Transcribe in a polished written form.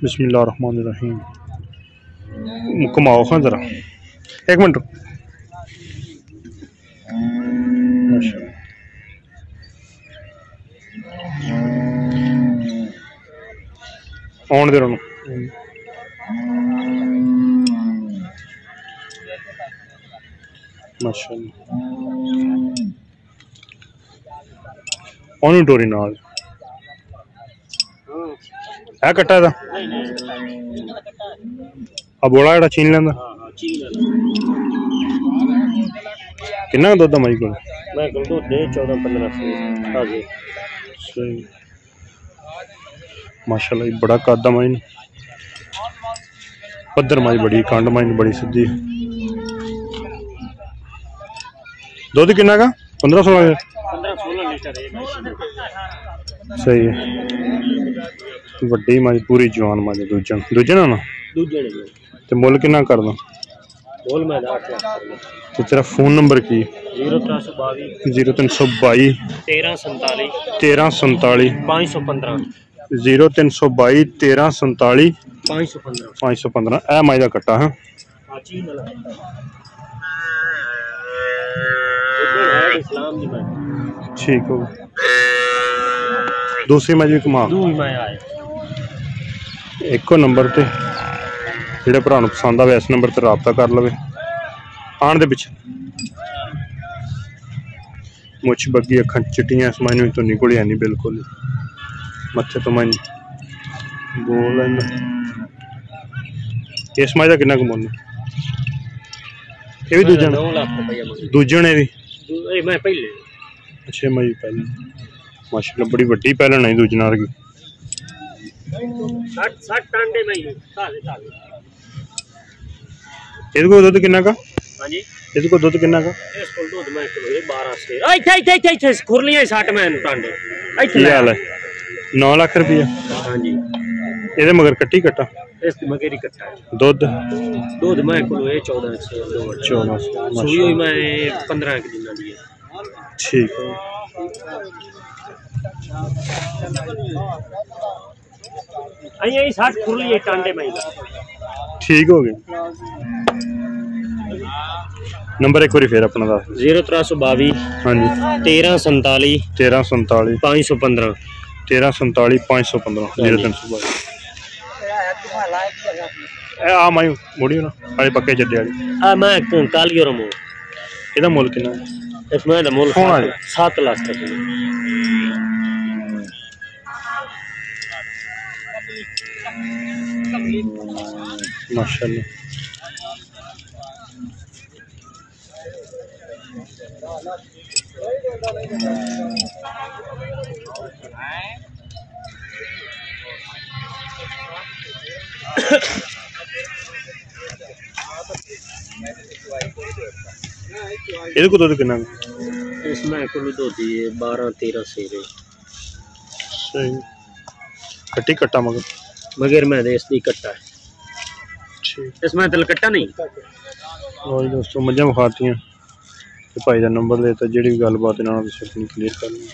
बिस्मिल्लाहिर्रहमानिर्रहीम। घुमाओ खां जरा, एक मिनट। आने दे रहा माशाअल्लाह। टोरी नाल है कट्टा दा बोला जरा चीन लेंदा किन्ना दुध है मई को? 14-15 सही माशाल्लाह। बड़ा कद माई पद्धर माई बड़ी कंड माई बड़ी सीधी। दुध किन्ना का? 15-16 लीटर सही है। वड्डी माई पूरी जवान माई दूजे ना ना ते मुल किन्ना करदा? तो तेरा फोन नंबर की? 0322 1347 515 0322 1347 515। ए माई का कट्टा है ठीक हो। दूसरी मैच भी घुमा एको नंबर ते जेड़े भरा नूं पसंद आवे इस नंबर ते राबता कर लवे। आन दे पिछे मुछ बग्गी अखां चिट्टियां इस मायने तो निकली नहीं बिल्कुल मत्थे तो मैं बोल इस माई का किन्ना कमाउंड? ये भी दूजे ने भी अच्छे मई पहले माशाल्लाह बड़ी वड्डी पहलन है दूजे नाल की। इहदे कोल दुध किन्ना का? इहदे कोल दुध किन्ना का? की हाल है? 9 लाख रुपया ये मगर कट्टी कट्टा दुध मैं 14 ठीक है। ठीक हो गया। नंबर एक बार फिर अपना दस। 0322 हाँ जी 1347 515 515 0322 आ माई मुड़ी ना अरे पक्के जड्डे वाली मैं काली और मो ਇਹਦਾ ਮੁੱਲ ਕਿੰਨਾ? इसमें दा मुल्क 7 लाख तक माशाल्लाह। ਇਹਦੇ ਕੋਲ ਦੁੱਧ ਕਿੰਨਾ? इसमें कुल दूध 12-13 सेरे सही कट्टी कट्टा मगर मैं इसकी कट्टा है इसमें तल कट्टा नहीं। और दोस्तों मझां विखातियां भाई का नंबर देता जी भी गलबात इन्होंने क्लीयर करनी।